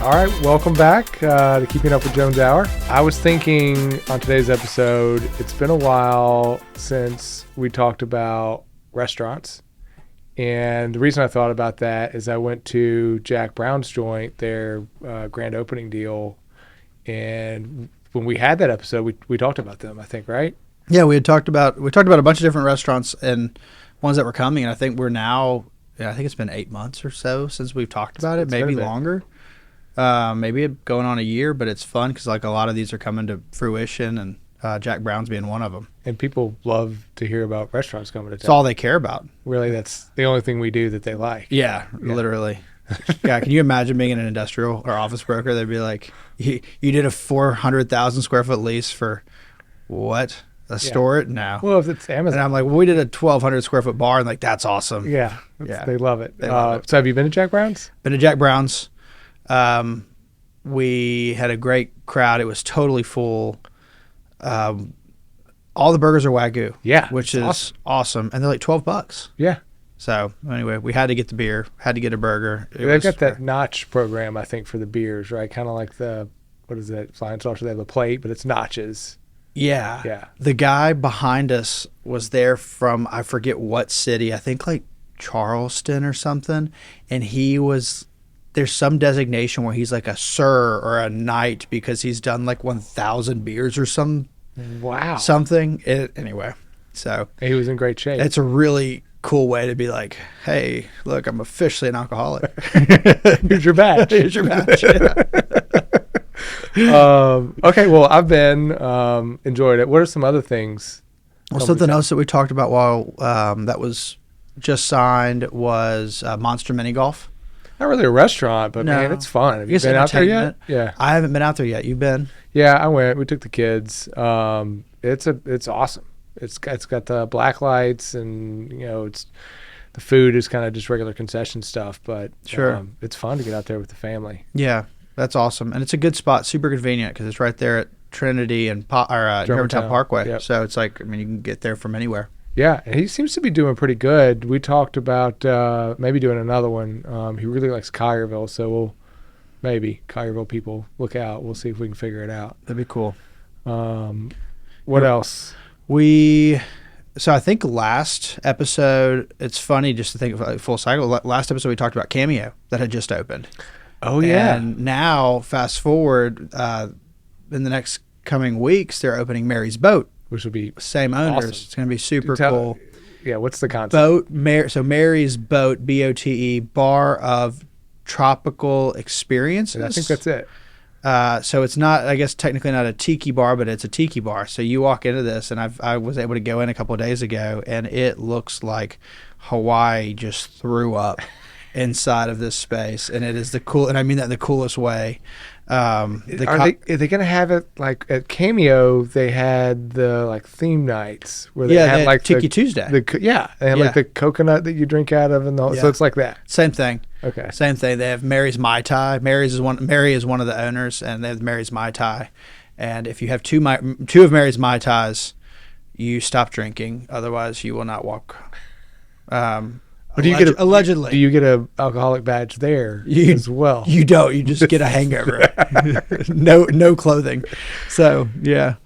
All right, welcome back to Keeping Up with Jones Hour. I was thinking on today's episode, it's been a while since we talked about restaurants. And the reason I thought about that is I went to Jack Brown's joint, their grand opening deal. And when we had that episode, we talked about them, I think, right? Yeah, we talked about a bunch of different restaurants and ones that were coming. And I think we're now, I think it's been 8 months or so since we've talked about it, maybe longer. Maybe going on a year, but it's fun because like a lot of these are coming to fruition, and Jack Brown's being one of them. And people love to hear about restaurants coming to town. It's all they care about. Really, that's the only thing we do that they like. Yeah. Literally. Yeah, can you imagine being an industrial or office broker? They'd be like, you did a 400,000 square foot lease for what? A store? No. Well, if it's Amazon. And I'm like, well, we did a 1,200 square foot bar, and like, that's awesome. Yeah. They love it. So have you been to Jack Brown's? Been to Jack Brown's. We had a great crowd. It was totally full. All the burgers are Wagyu. Yeah. Which is awesome. And they're like $12. Yeah. So anyway, we had to get the beer, had to get a burger. They've got that notch program, I think, for the beers, right? Kind of like what is that? Flying saucer. They have a plate, but it's notches. Yeah. Yeah. The guy behind us was there from, I forget what city, I think like Charleston or something. And there's some designation where he's like a sir or a knight because he's done like 1,000 beers or something. Anyway, so he was in great shape. It's a really cool way to be like, hey, look, I'm officially an alcoholic. Here's your badge. Here's your badge. Okay, well, I've been enjoyed it. What are some other things? Well, something else that we talked about while that was just signed was Monster Mini Golf. Not really a restaurant, but man, it's fun. Have you been out there yet? Yeah, I haven't been out there yet. You've been? Yeah, I went. We took the kids. It's awesome. It's got the black lights, and the food is kind of just regular concession stuff, but sure, it's fun to get out there with the family. Yeah, that's awesome, and it's a good spot, super convenient because it's right there at Trinity and Germantown Parkway. Yep. So it's like, I mean, you can get there from anywhere. Yeah, and he seems to be doing pretty good. We talked about maybe doing another one. He really likes Collierville, so maybe Collierville people, look out. We'll see if we can figure it out. That'd be cool. What else? So I think last episode, it's funny just to think of like full cycle. Last episode we talked about Cameo that had just opened. Oh yeah. And now fast forward, in the next coming weeks, they're opening Mary's Boat. Which will be same owners. Awesome. It's going to be super cool. Yeah, what's the concept? So Mary's Boat, BOTE, bar of tropical experiences. And I think that's it. So it's not, I guess, technically not a tiki bar, but it's a tiki bar. So you walk into this, and I was able to go in a couple of days ago, and it looks like Hawaii just threw up inside of this space, and it is and I mean that in the coolest way. Are they going to have it like at Cameo? They had the like theme nights where they had like Tiki Tuesday. They had like the coconut that you drink out of, and so it's like that. Same thing. Okay. Same thing. They have Mary's Mai Tai. Mary is one of the owners, and they have Mary's Mai Tai. And if you have two of Mary's Mai Tais, you stop drinking. Otherwise, you will not walk. But allegedly. Do you get a alcoholic badge there as well? You don't. You just get a hangover. No clothing. So, yeah.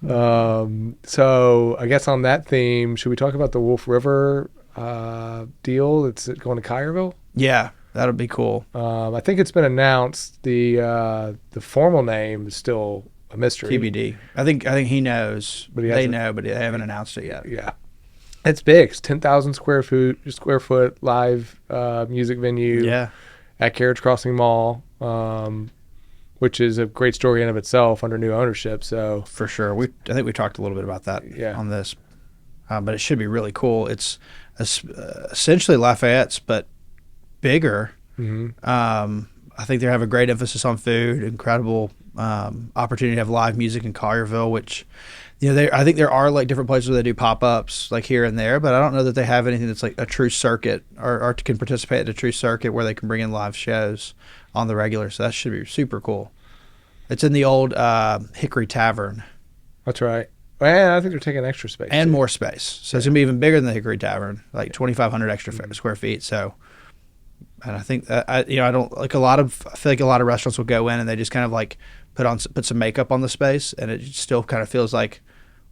So, I guess on that theme, should we talk about the Wolf River deal that's going to Collierville? Yeah, that'll be cool. I think it's been announced. The formal name is still a mystery. TBD. I think he knows. But they know, but they haven't announced it yet. Yeah. It's big. It's 10,000 square foot live music venue. Yeah. At Carriage Crossing Mall, which is a great story in of itself under new ownership. So for sure, I think we talked a little bit about that on this, but it should be really cool. It's essentially Lafayette's, but bigger. Mm-hmm. I think they have a great emphasis on food. Incredible opportunity to have live music in Collierville, which. I think there are like different places where they do pop-ups like here and there, but I don't know that they have anything that's like a true circuit or can participate at a true circuit where they can bring in live shows on the regular. So that should be super cool. It's in the old Hickory Tavern. That's right. And I think they're taking extra space. And more space. So it's going to be even bigger than the Hickory Tavern, like 2,500 extra square feet. So And I think that I don't like I feel like a lot of restaurants will go in and they just kind of like put some makeup on the space, and it still kind of feels like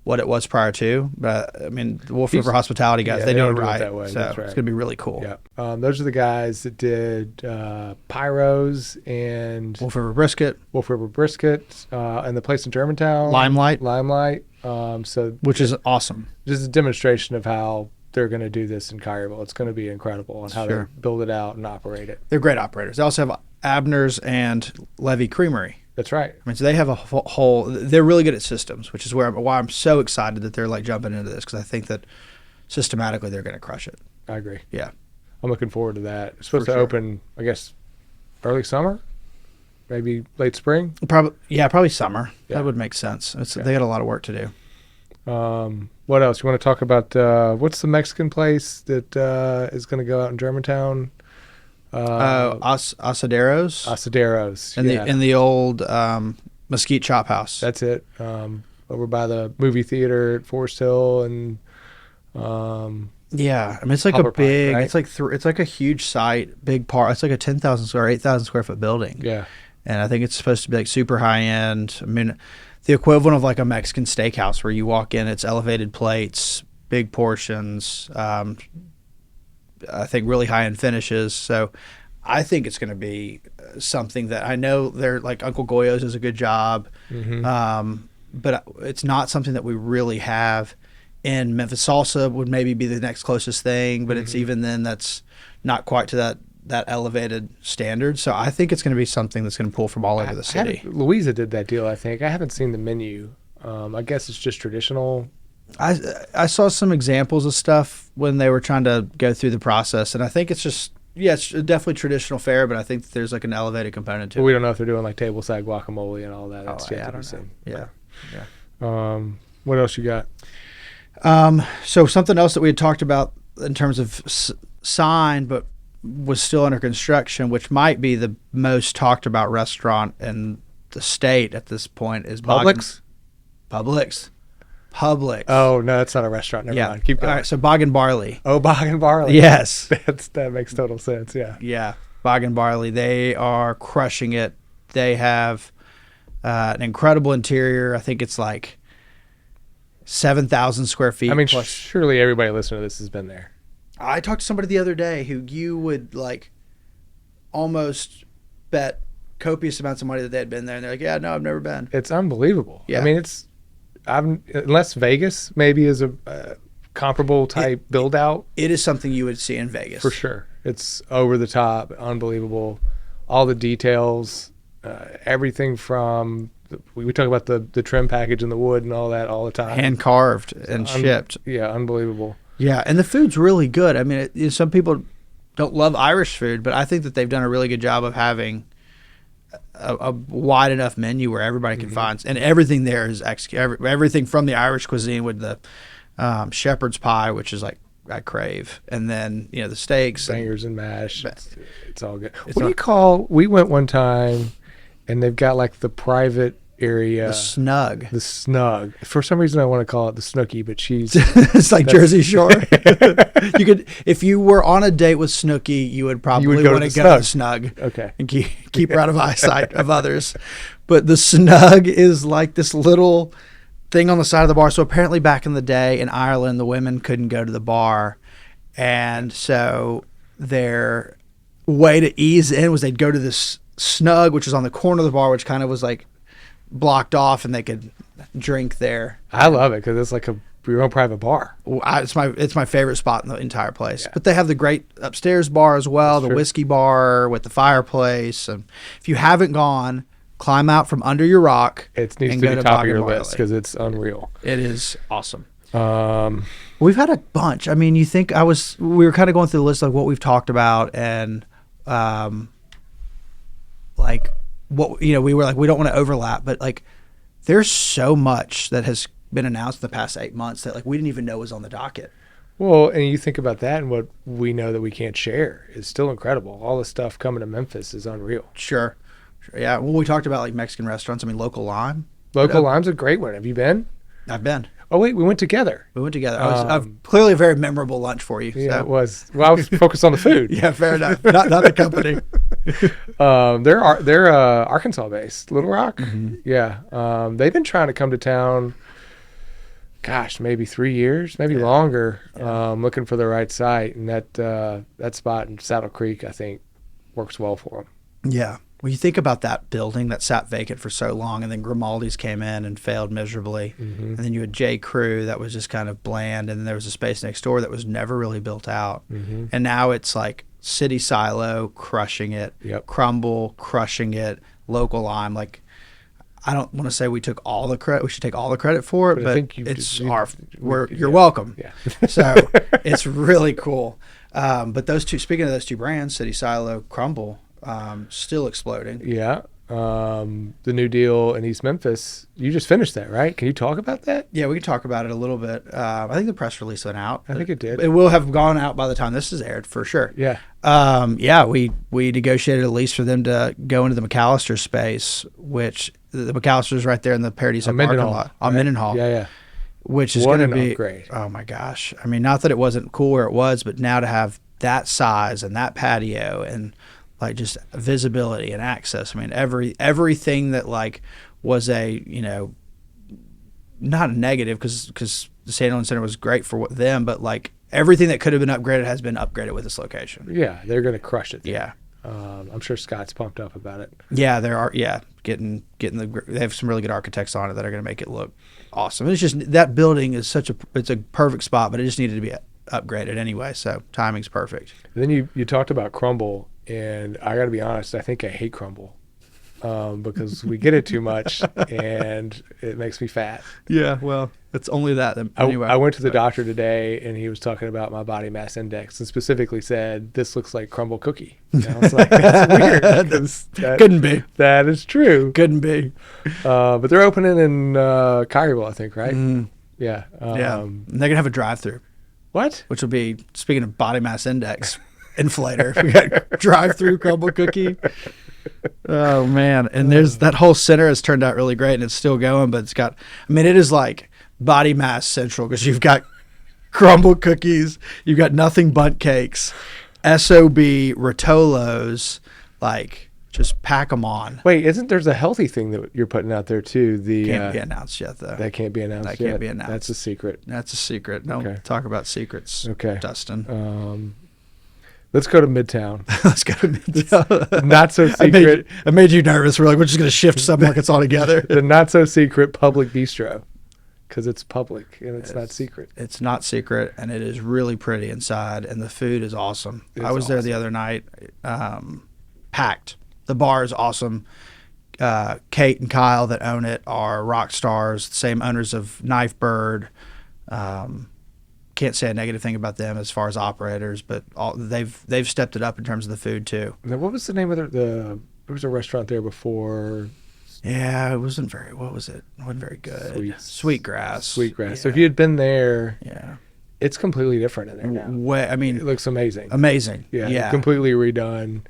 what it was prior to. But I mean, the Wolf River Hospitality guys, they do it right. That way. So That's right. it's gonna be really cool. Yeah. Those are the guys that did Pyros and Wolf River Brisket, and the place in Germantown, Limelight, so which is awesome. Just a demonstration of how they're going to do this in Collierville. It's going to be incredible on how to build it out and operate it. They're great operators. They also have Abner's and Levy Creamery. That's right. I mean, so they have a whole. They're really good at systems, which is why I'm so excited that they're like jumping into this, because I think that systematically they're going to crush it. I agree. Yeah, I'm looking forward to that. It's supposed to open, I guess, early summer, maybe late spring. Probably summer. Yeah. That would make sense. They got a lot of work to do. What else? You want to talk about? What's the Mexican place that is going to go out in Germantown? Asaderos. Asaderos. In the old Mesquite Chop House. That's it. Over by the movie theater at Forest Hill and. Yeah, I mean it's like a big. Right? It's like a huge site, big part. It's like a 10,000 or 8,000 square foot building. Yeah, and I think it's supposed to be like super high end. I mean, the equivalent of like a Mexican steakhouse where you walk in, it's elevated plates, big portions. I think really high end finishes. So I think it's going to be something that I know they're like Uncle Goyo's does a good job, but it's not something that we really have in Memphis. Salsa would maybe be the next closest thing, but it's even then that's not quite to that elevated standard. So I think it's going to be something that's going to pull from all over the city. Louisa did that deal, I think. I haven't seen the menu. I guess it's just traditional. I saw some examples of stuff when they were trying to go through the process, and I think it's just, it's definitely traditional fare, but I think that there's like an elevated component to it. We don't know if they're doing like table side guacamole and all that. That's yet to be seen. Yeah. What else you got? So something else that we had talked about in terms of sign, but was still under construction, which might be the most talked about restaurant in the state at this point, is Publix. Publix. Oh no, that's not a restaurant. Never mind. Keep going. All right, so Bog and Barley. Oh, Bog and Barley. Yes, that makes total sense. Yeah. Yeah, Bog and Barley. They are crushing it. They have an incredible interior. I think it's like 7,000 square feet. I mean, surely everybody listening to this has been there. I talked to somebody the other day who you would like almost bet copious amounts of money that they had been there, and they're like, "Yeah, no, I've never been." It's unbelievable. Yeah. I mean, unless Vegas maybe is a comparable type build out. It is something you would see in Vegas for sure. It's over the top, unbelievable. All the details, everything from. We talk about the trim package and the wood and all that all the time. Hand carved and shipped. Yeah, unbelievable. Yeah, and the food's really good. I mean, some people don't love Irish food, but I think that they've done a really good job of having a wide enough menu where everybody can find. And everything there is everything from the Irish cuisine with the shepherd's pie, which is like I crave, and then the steaks, bangers and mash. It's all good. What do you call? We went one time, and they've got like the private area, the snug. For some reason, I want to call it the Snooky, but it's like Jersey Shore. You could, if you were on a date with Snooky, you would probably want to go to the Snug. Okay, and keep her out of eyesight of others. But the Snug is like this little thing on the side of the bar. So apparently, back in the day in Ireland, the women couldn't go to the bar, and so their way to ease in was they'd go to this Snug, which was on the corner of the bar, which kind of was like blocked off, and they could drink there. I love it because it's like your own private bar. It's my favorite spot in the entire place. Yeah. But they have the great upstairs bar as well, the whiskey bar with the fireplace. And if you haven't gone, climb out from under your rock. It needs to be top of your list because it's unreal. It is awesome. We've had a bunch. I mean, we were kind of going through the list of what we've talked about, and like what we were like, we don't want to overlap, but like there's so much that has been announced in the past 8 months that like we didn't even know was on the docket. Well, and you think about that, and what we know that we can't share is still incredible. All the stuff coming to Memphis is unreal. Sure. Yeah. Well, we talked about like Mexican restaurants. I mean, Local Lime. Local Lime's a great one. Have you been? I've been. Oh wait, we went together. We went together. Clearly a very memorable lunch for you. Yeah, so. it was. Well, I was focused on the food. Yeah, fair enough. Not the company. They're Arkansas based, Little Rock. Mm-hmm. Yeah. They've been trying to come to town. Gosh, maybe 3 years, maybe longer. Yeah. Looking for the right site, and that spot in Saddle Creek, I think, works well for them. Yeah. Well, you think about that building that sat vacant for so long, and then Grimaldi's came in and failed miserably. Mm-hmm. And then you had J. Crew that was just kind of bland, and then there was a space next door that was never really built out. Mm-hmm. And now it's like City Silo crushing it, Yep. Crumble crushing it, Local Lime. Like, I don't want to say we took all the credit. We should take all the credit for it, But but I think you're welcome. Yeah. So it's really cool. But speaking of those two brands, City Silo, Crumble, still exploding. Yeah. The new deal in East Memphis. You just finished that, right? Can you talk about that? Yeah, we can talk about it a little bit. I think the press release went out. I think it did. It will have gone out by the time this is aired for sure. Yeah. We negotiated a lease for them to go into the McAllister space, which the McAllister's right there in the Paradise parking lot on Mendenhall. Yeah, yeah. Which is going to be upgrade. Oh my gosh! I mean, not that it wasn't cool where it was, but now to have that size and that patio and like just visibility and access. I mean, everything that like was a not a negative because the Sandalwood Center was great for them, but like everything that could have been upgraded has been upgraded with this location. Yeah, they're going to crush it there. Yeah. I'm sure Scott's pumped up about it. Yeah, there are. Yeah, getting they have some really good architects on it that are going to make it look awesome. It's just that building is it's a perfect spot, but it just needed to be upgraded anyway. So timing's perfect. And then you talked about Crumble, and I got to be honest, I think I hate Crumble because we get it too much and it makes me fat. Yeah, well, it's only that anyway. I went to the doctor today, and he was talking about my body mass index and specifically said, this looks like Crumble cookie. And I was like, that's weird. Couldn't be. That is true. Couldn't be. But they're opening in Collierville, I think, right? Yeah. Yeah. And they're going to have a drive-through. What? Which will be, speaking of body mass index, inflator. We got drive-through Crumble cookie. Oh, man. And there's that whole center has turned out really great, and it's still going, but it is like body mass central because you've got Crumble cookies, you've got nothing but cakes, SOB, Rotolos, like just pack them on. Wait, there's a healthy thing that you're putting out there too? Can't be announced yet, though. That can't be announced That yet. can't be announced. That's a secret. That's a secret. Don't talk about secrets, Dustin. Let's go to Midtown. Let's go to Midtown. Not so secret. I made you nervous. We're just going to shift submarkets altogether. The not so secret public bistro, because it's public and it's not secret. It's not secret, and it is really pretty inside, and the food is awesome. I was there the other night, packed. The bar is awesome. Kate and Kyle that own it are rock stars, same owners of Knife Bird. Can't say a negative thing about them as far as operators, but they've stepped it up in terms of the food too. Now, what was the name of there was a restaurant there before? Yeah, it wasn't very. What was it? It wasn't very good. Sweetgrass. Yeah. So if you had been there, yeah, it's completely different in there now. it looks amazing. Amazing. Yeah. Completely redone.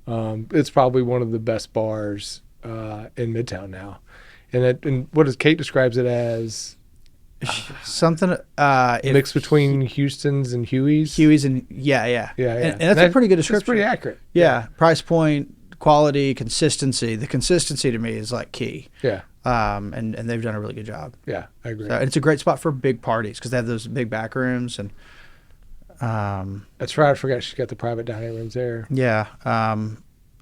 It's probably one of the best bars in Midtown now, and what does Kate describes it as? Something mixed between Houston's and Huey's. And yeah. And that's a pretty good description. That's pretty accurate. Yeah. Price point, quality, consistency. The consistency to me is like key. Yeah. And they've done a really good job. Yeah, I agree. So it's a great spot for big parties because they have those big back rooms and. That's right. I forgot she's got the private dining rooms there. Yeah.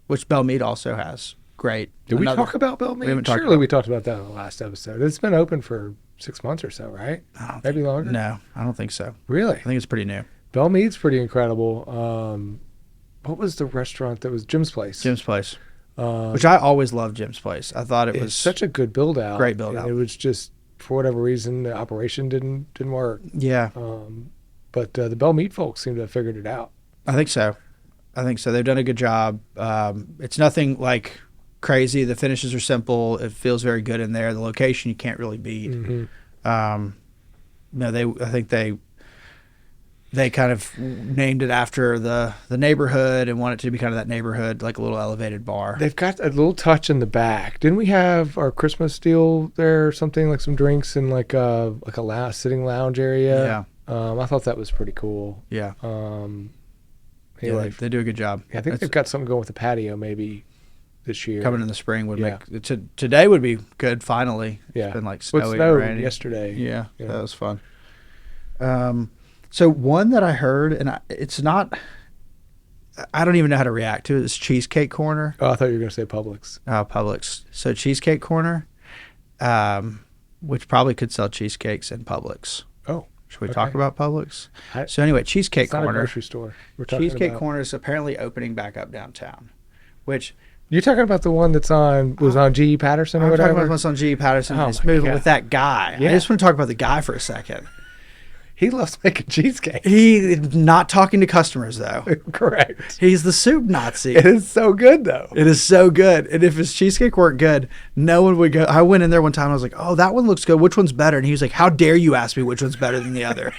Which Belle Meade also has. Great. Did we talk about Belle Meade? Surely we talked about that in the last episode. It's been open for 6 months or so, right? Maybe longer? No, I don't think so. Really? I think it's pretty new. Belle Meade's pretty incredible. What was the restaurant that was Jim's Place? Jim's Place. Which I always loved Jim's Place. I thought it was such a good build out. Great build out. It was just, for whatever reason, the operation didn't work. Yeah. But the Belle Meade folks seem to have figured it out. I think so. They've done a good job. It's nothing like crazy. The finishes are simple. It feels very good in there. The location you can't really beat. Mm-hmm. I think they they kind of named it after the neighborhood and want it to be kind of that neighborhood, like a little elevated bar. They've got a little touch in the back. Didn't we have our Christmas deal there or something, like some drinks and like a sitting lounge area? Yeah. I thought that was pretty cool. Yeah. Anyway, They do a good job. I think they've got something going with the patio maybe this year. Coming in the spring would today would be good. Finally, Yeah. It's been like Well, snowy it snowed and rainy yesterday. Yeah, Yeah. that was fun. So one that I heard, and it's not, I don't even know how to react to it. It's Cheesecake Corner. Oh, I thought you were going to say Publix. Publix. So Cheesecake Corner, which probably could sell cheesecakes in Publix. Oh, Should we talk about Publix? I- So anyway, Cheesecake It's not a Corner. grocery store. We're talking Cheesecake about. Corner is apparently opening back up downtown, which You're talking about the one that's on G.E. Patterson or I'm talking whatever? about what's on G.E. Patterson. Oh It's my moving God. with that guy. Yeah. I just want to talk about the guy for a second. He loves making cheesecake. He not talking to customers though. Correct. He's the soup Nazi. It is so good though. It is so good. And if his cheesecake weren't good, no one would go. I went in there one time and I was like, oh, that one looks good. Which one's better? And he was like, how dare you ask me which one's better than the other?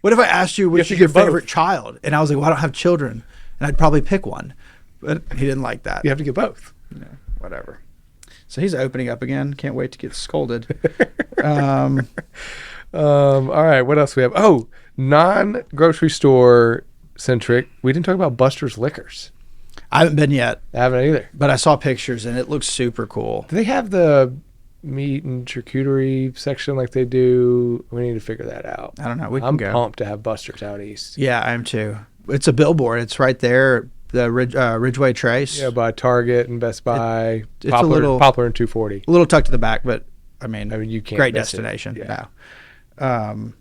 What if I asked you which You is have to your get both. favorite child? And I was like, well, I don't have children. And I'd probably pick one. But he didn't like that. You have to get both. No, whatever. So he's opening up again. Can't wait to get scolded. All right, what else we have? Oh, non-grocery store centric. We didn't talk about Buster's Liquors. I haven't been yet, I haven't either. but I saw pictures and it looks super cool. Do they have the meat and charcuterie section like they do? We need to figure that out. I don't know. We can I'm go. pumped to have Buster's out east. Yeah, I am too. It's a billboard. It's right there, the Ridgeway Trace. Yeah, by Target and Best Buy. it's Poplar, a little- Poplar and 240. A little tucked to the back, but I mean You can't great miss it. destination. Yeah. No.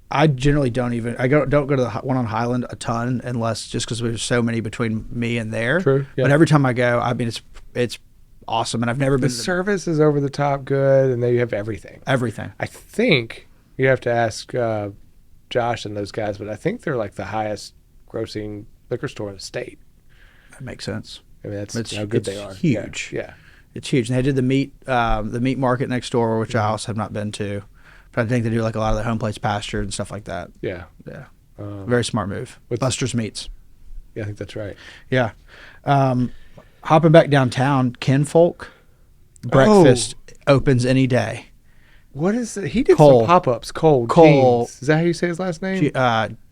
I generally don't go to the one on Highland a ton unless just because there's so many between me and there. True. Yeah. But every time I go, I mean it's awesome, and I've never The been to service is over the top good, and they have everything. everything. I think you have to ask Josh and those guys, but I think they're like the highest grossing liquor store in the state. That makes sense. I mean, that's It's- how good it's they are. huge. Yeah. It's huge. And they did the meat market next door, which I also have not been to. But I think they do like a lot of the home plates pastured and stuff like that. Yeah. Yeah. Um, Very smart move. What's- Buster's Meats. yeah, I think that's right. Yeah. Hopping back downtown, Kinfolk breakfast opens any day. What is it? He did Cole. some pop-ups. Cole. Cole. Jeans. Is that how you say his last name?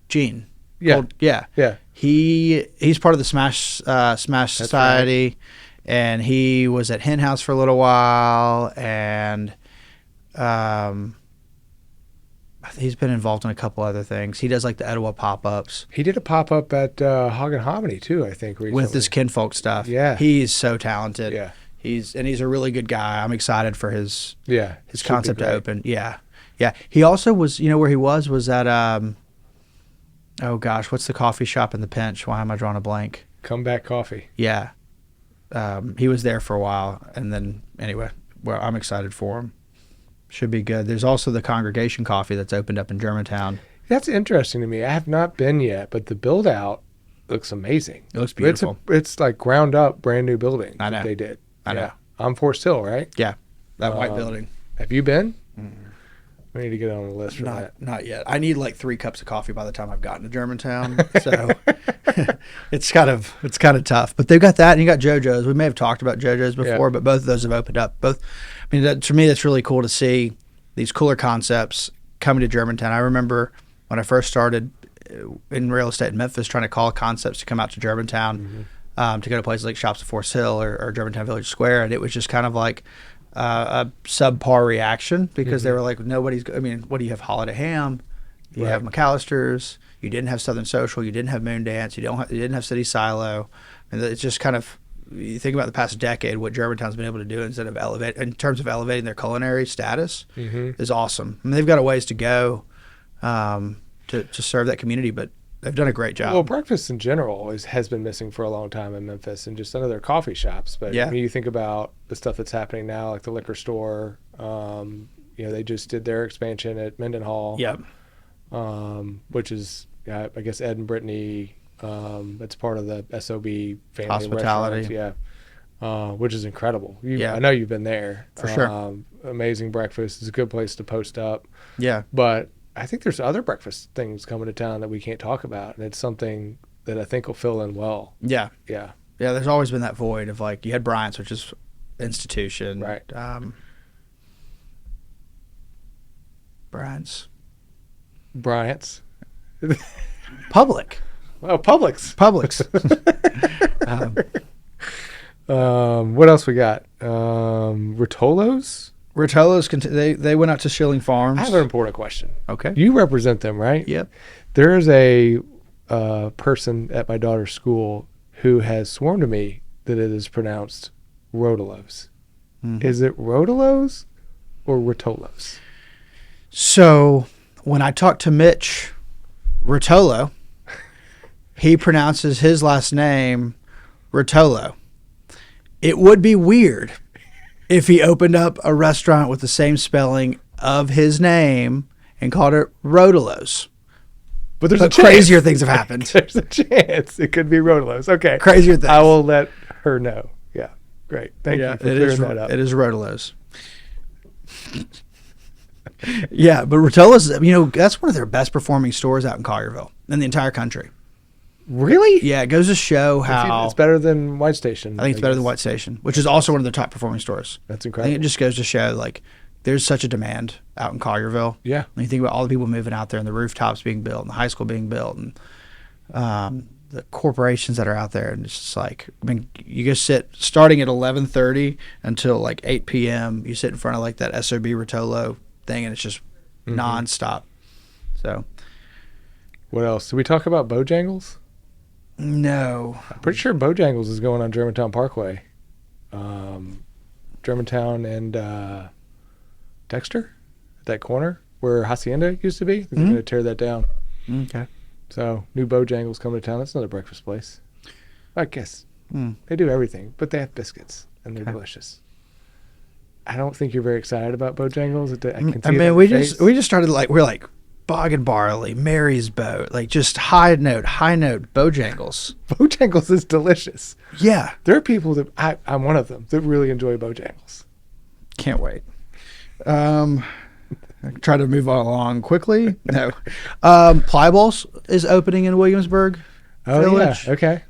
Gene. Yeah. Cole- yeah. Yeah. He's part of the Smash Society, and he was at Hen House for a little while, and he's been involved in a couple other things. He does like the Etowah pop-ups He did a pop-up at Hog and Hominy too, I think, recently. with this Kinfolk stuff. Yeah. He's so talented. Yeah. He's a really good guy. I'm excited for his Yeah. his Should be concept to great. open. Yeah. Yeah. He also was, where he was at, oh gosh, what's the coffee shop in the Pinch? Why am I drawing a blank? Comeback Coffee. Yeah. He was there for a while. And then, anyway, well, I'm excited for him. Should be good. There's also the Congregation Coffee that's opened up in Germantown. That's interesting to me. I have not been yet, but the build out looks amazing. It looks beautiful. It's like ground up, brand new building. I know. that they did. I know. Yeah. On Forest Hill, right? Yeah. That white building. Have you been? We need to get on the list for that. Not yet. I need like 3 cups of coffee by the time I've gotten to Germantown. So it's kind of tough. But they've got that, and you got JoJo's. We may have talked about JoJo's before, but both of those have opened up. Both. I mean, for me, that's really cool to see these cooler concepts coming to Germantown. I remember when I first started in real estate in Memphis, trying to call concepts to come out to Germantown, to go to places like Shops at Forest Hill or Germantown Village Square, and it was just kind of like a subpar reaction because they were like, what do you have? Holiday Ham, you have McAllister's, you didn't have Southern Social, you didn't have Moon Dance, you didn't have City Silo, and it's just kind of, you think about the past decade, what Germantown's been able to do in terms of elevating their culinary status is awesome. I mean, they've got a ways to go to serve that community, but they've done a great job. Well, breakfast in general has been missing for a long time in Memphis, and just none of their coffee shops. But Yeah. when you think about the stuff that's happening now, like the liquor store, they just did their expansion at Mendenhall. Yep. Which is, I guess, Ed and Brittany. It's part of the SOB family Hospitality. restaurants, yeah, which is incredible. Yeah. I know you've been there. For sure. Amazing breakfast. It's a good place to post up. Yeah. But I think there's other breakfast things coming to town that we can't talk about, and it's something that I think will fill in well. Yeah. Yeah. Yeah, there's always been that void of like, you had Bryant's, which is institution. Right. Bryant's. Public. Oh, Publix. What else we got? Rotolo's? Rotolo's, they went out to Schilling Farms. I have an important question. Okay. You represent them, right? Yep. There is a person at my daughter's school who has sworn to me that it is pronounced Rotolo's. Mm-hmm. Is it Rotolo's or Rotolo's? So when I talked to Mitch Rotolo, he pronounces his last name Rotolo. It would be weird if he opened up a restaurant with the same spelling of his name and called it Rotolo's. But there's But crazier things have happened. There's a chance it could be Rotolo's. Okay. Crazier things. I will let her know. Yeah. Great. Thank you for clearing that up. It is Rotolo's. Yeah, but Rotolo's, that's one of their best performing stores out in Collierville in the entire country. Really? Yeah, it goes to show how it's better than White Station. I think it's better than White Station, which is also one of the top performing stores. That's I incredible. think it just goes to show like there's such a demand out in Collierville. Yeah. When you think about all the people moving out there and the rooftops being built and the high school being built and the corporations that are out there, and it's just like, I mean, you just sit starting at 11:30 until like 8 p.m. You sit in front of like that SOB Rotolo thing, and it's just nonstop. So, what else? Did we talk about Bojangles? No. I'm pretty sure Bojangles is going on Germantown Parkway. Germantown and Dexter, at that corner where Hacienda used to be. They're going to tear that down. Okay. So, new Bojangles coming to town. That's another breakfast place. I guess. They do everything, but they have biscuits, and they're delicious. I don't think you're very excited about Bojangles. I mean, we just started like, we're like Bog and Barley, Mary's Boat, like just high note, Bojangles. Bojangles is delicious. Yeah. There are people that, I'm one of them, that really enjoy Bojangles. Can't wait. Try to move along quickly. No. Pliables is opening in Williamsburg Village. Yeah. Okay.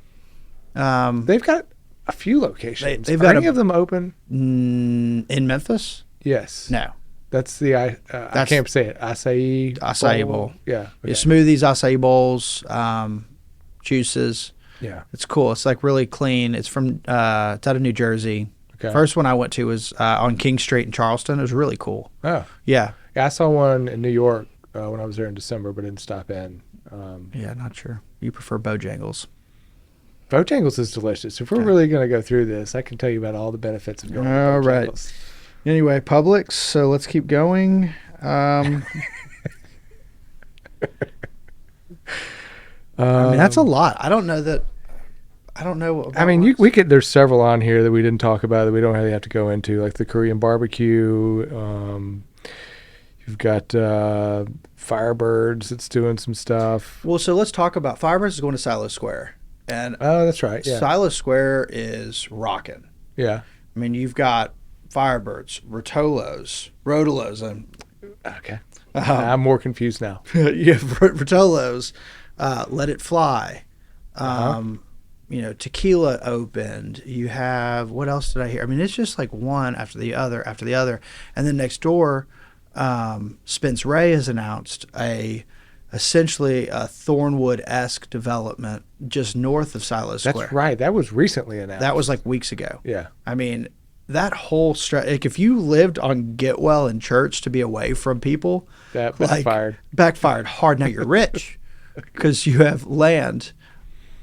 They've got a few locations. They've Are got any of them open? In Memphis? Yes. No. That's the I can't say it. Acai bowl. Yeah. Okay. Smoothies, acai bowls, juices. Yeah. It's cool. It's like really clean. It's from it's out of New Jersey. Okay. First one I went to was on King Street in Charleston. It was really cool. Oh. Yeah. Yeah, I saw one in New York when I was there in December, but didn't stop in. Yeah, not sure. You prefer Bojangles. Bojangles is delicious. If we're really going to go through this, I can tell you about all the benefits of going to All Bojangles. right. Anyway, Publix. So let's keep going. I mean, that's a lot. I don't know that. I don't know. About I mean, we could. There's several on here that we didn't talk about that we don't really have to go into, like the Korean barbecue. You've got Firebirds that's doing some stuff. Well, so let's talk about Firebirds is going to Silo Square, and that's right. Yeah. Silo Square is rocking. Yeah. I mean, you've got Firebirds, Rotolos, and okay. I'm more confused now. you have Rotolos, Let It Fly. Tequila opened. You have, what else did I hear? I mean, it's just like one after the other. And then next door, Spence Ray has announced essentially a Thornwood-esque development just north of Silo Square. That's right. That was recently announced. That was like weeks ago. Yeah. I mean, that whole stretch, like if you lived on Getwell and Church to be away from people, that backfired. Backfired hard. Now you're rich because you have land,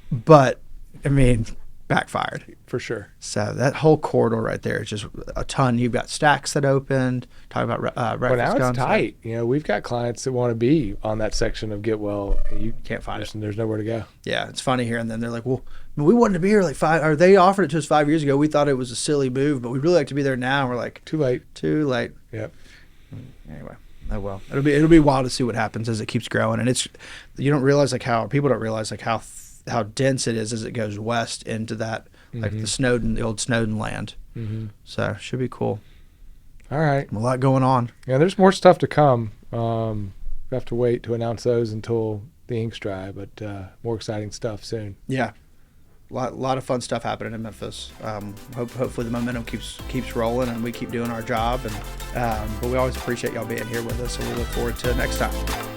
but I mean, backfired. For sure. So that whole corridor right there is just a ton. You've got Stacks that opened. Talking about breakfast now it's concept. tight. We've got clients that want to be on that section of Getwell. And you can't find it. And there's nowhere to go. Yeah, it's funny here and then. They're like, well, we wanted to be here or they offered it to us 5 years ago. We thought it was a silly move, but we'd really like to be there now. And we're like, too late. Yep. Anyway, oh well. It'll be wild to see what happens as it keeps growing. And people don't realize how dense it is as it goes west into that, like the old Snowden land. Mm-hmm. So should be cool. All right. A lot going on. Yeah, there's more stuff to come. We have to wait to announce those until the ink's dry, but more exciting stuff soon. Yeah. Lot of fun stuff happening in Memphis. Hopefully the momentum keeps rolling and we keep doing our job. But we always appreciate y'all being here with us, and we look forward to next time.